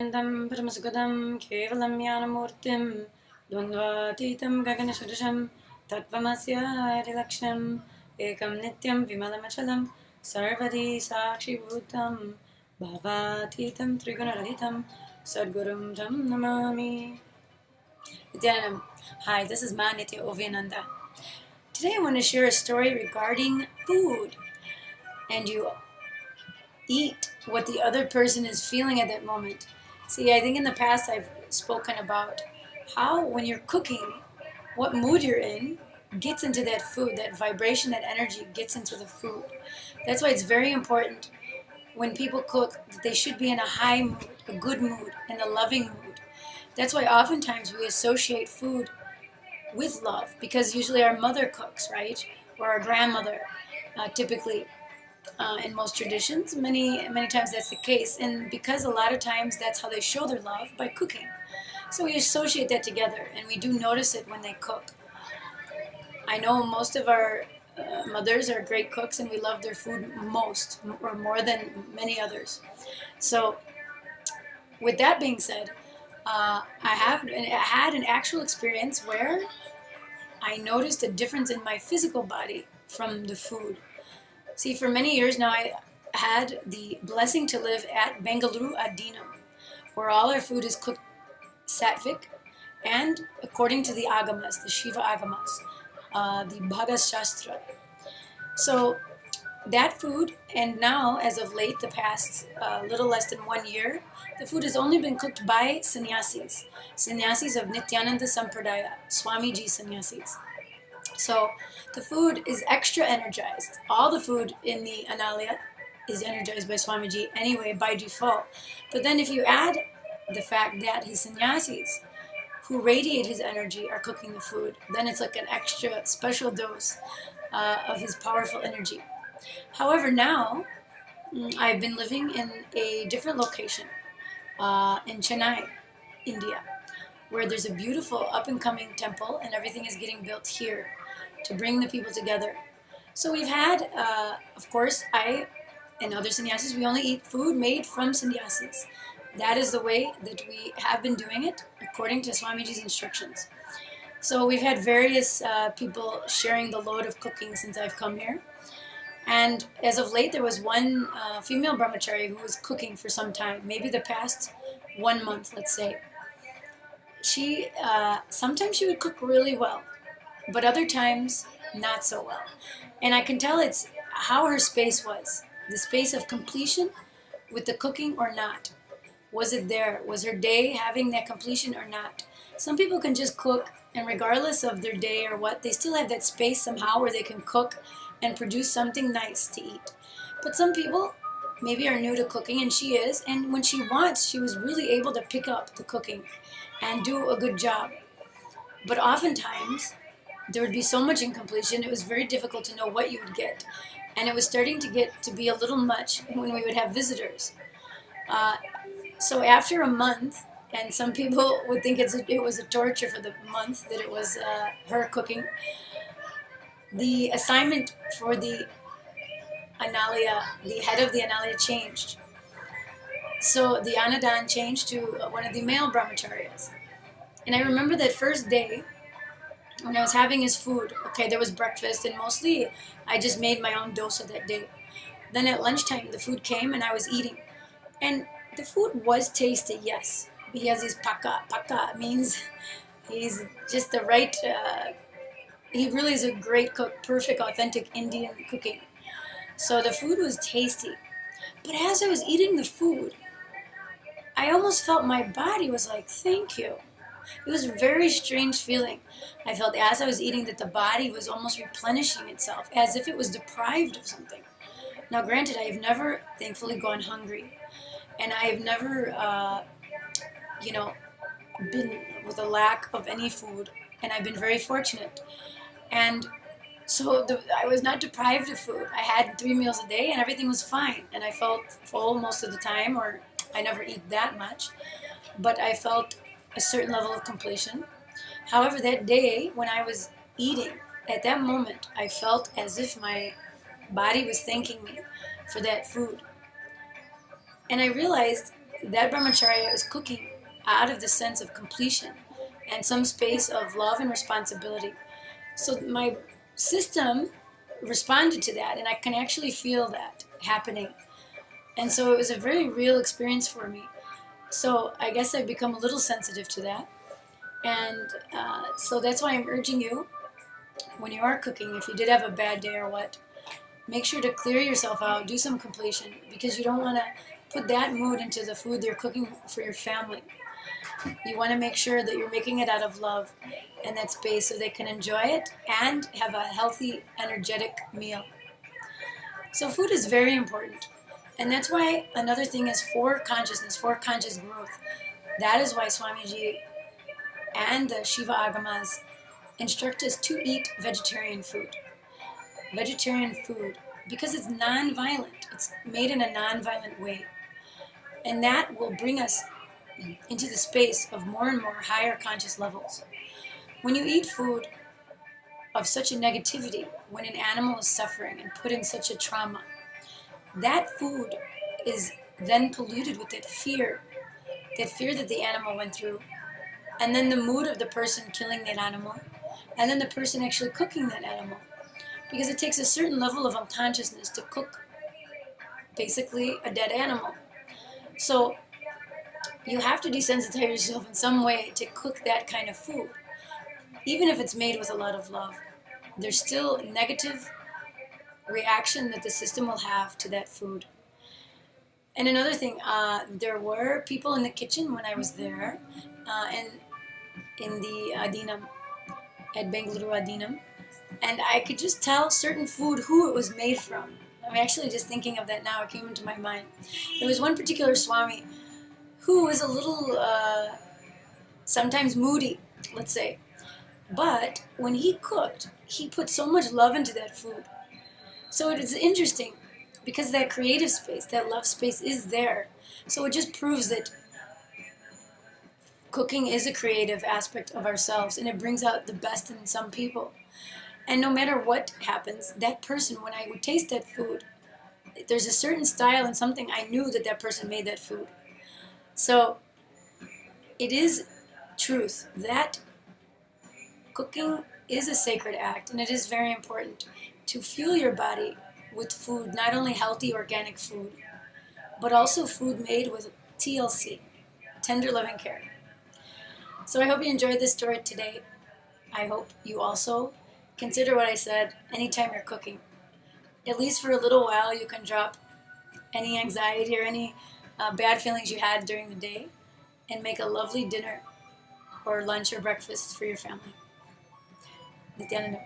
परमसुखदं केवलं ज्ञानमूर्तिं द्वन्द्वातीतं गगनसदृशं तत्त्वमस्यादिलक्ष्यम् एकं नित्यं विमलमचलं सर्वदी साक्षिभूतं भावातीतं त्रिगुणरहितं सद्गुरुं तं Namami. Nityanandam. Hi, this is Ma Nitya Oviananda. Today I want to share a story regarding food, and you eat what the other person is feeling at that moment. See, I think in the past I've spoken about how when you're cooking, what mood you're in gets into that food, that vibration, that energy gets into the food. That's why it's very important when people cook that they should be in a high mood, a good mood, and a loving mood. That's why oftentimes we associate food with love, because usually our mother cooks, right? Or our grandmother, typically. In most traditions, many times that's the case, and because a lot of times that's how they show their love, by cooking. So we associate that together, and we do notice it when they cook. I know most of our mothers are great cooks, and we love their food most, or more than many others. So with that being said, I had an actual experience where I noticed a difference in my physical body from the food. See, for many years now, I had the blessing to live at Bengaluru Adinam, where all our food is cooked sattvic and according to the agamas, the Shiva agamas, the Bhagas Shastra. So that food, and now, as of late, the past little less than 1 year, the food has only been cooked by sannyasis of Nityananda Sampradaya, Swamiji sannyasis. So the food is extra energized. All the food in the Analaya is energized by Swamiji anyway, by default. But then if you add the fact that his sannyasis, who radiate his energy, are cooking the food, then it's like an extra special dose of his powerful energy. However, now I've been living in a different location in Chennai, India, where there's a beautiful up-and-coming temple, and everything is getting built here to bring the people together. So we've had, of course, I and other sannyasis, we only eat food made from sannyasis. That is the way that we have been doing it, according to Swamiji's instructions. So we've had various people sharing the load of cooking since I've come here. And as of late, there was one female brahmachari who was cooking for some time, maybe the past 1 month, let's say. She, sometimes she would cook really well, but other times not so well. And I can tell it's how her space was, the space of completion with the cooking or not. Was it there? Was her day having that completion or not? Some people can just cook, and regardless of their day or what, they still have that space somehow where they can cook and produce something nice to eat. But some people maybe are new to cooking, and she is, and when she wants, she was really able to pick up the cooking and do a good job. But oftentimes, there would be so much incompletion, it was very difficult to know what you would get. And it was starting to get to be a little much when we would have visitors. So after a month, and some people would think it was a torture for the month that it was her cooking, the assignment for the Analaya, the head of the Analaya, changed. So the Anadan changed to one of the male brahmacharyas. And I remember that first day, when I was having his food, okay, there was breakfast, and mostly I just made my own dosa that day. Then at lunchtime, the food came, and I was eating. And the food was tasty, yes. He has his paka. Paka means he's just the right, he really is a great cook, perfect, authentic Indian cooking. So the food was tasty. But as I was eating the food, I almost felt my body was like, thank you. It was a very strange feeling. I felt as I was eating that the body was almost replenishing itself, as if it was deprived of something. Now granted, I have never, thankfully, gone hungry. And I have never, been with a lack of any food. And I've been very fortunate. And so I was not deprived of food. I had 3 meals a day, and everything was fine. And I felt full most of the time, or I never eat that much. But I felt a certain level of completion. However, that day when I was eating, at that moment, I felt as if my body was thanking me for that food. And I realized that brahmacharya is cooking out of the sense of completion and some space of love and responsibility. So my system responded to that, and I can actually feel that happening. And so it was a very real experience for me. So I guess I've become a little sensitive to that. And so that's why I'm urging you, when you are cooking, if you did have a bad day or what, make sure to clear yourself out, do some completion, because you don't want to put that mood into the food you're cooking for your family. You want to make sure that you're making it out of love and that space so they can enjoy it and have a healthy, energetic meal. So food is very important. And that's why another thing is for consciousness, for conscious growth. That is why Swamiji and the Shiva Agamas instruct us to eat vegetarian food. Vegetarian food, because it's non-violent. It's made in a non-violent way. And that will bring us into the space of more and more higher conscious levels. When you eat food of such a negativity, when an animal is suffering and put in such a trauma, that food is then polluted with that fear that the animal went through, and then the mood of the person killing that animal, and then the person actually cooking that animal. Because it takes a certain level of unconsciousness to cook basically a dead animal. So you have to desensitize yourself in some way to cook that kind of food. Even if it's made with a lot of love, there's still a negative reaction that the system will have to that food. And another thing, there were people in the kitchen when I was there, and in the Adinam, at Bengaluru Adinam, and I could just tell certain food who it was made from. I'm actually just thinking of that now, it came into my mind. There was one particular Swami who was a little, sometimes moody, let's say. But when he cooked, he put so much love into that food. So it is interesting, because that creative space, that love space is there. So it just proves that cooking is a creative aspect of ourselves, and it brings out the best in some people. And no matter what happens, that person, when I would taste that food, there's a certain style and something I knew that that person made that food. So it is truth that cooking is a sacred act, and it is very important to fuel your body with food, not only healthy organic food, but also food made with TLC, tender loving care. So I hope you enjoyed this story today. I hope you also consider what I said anytime you're cooking. At least for a little while, you can drop any anxiety or any bad feelings you had during the day and make a lovely dinner or lunch or breakfast for your family. Nityananda.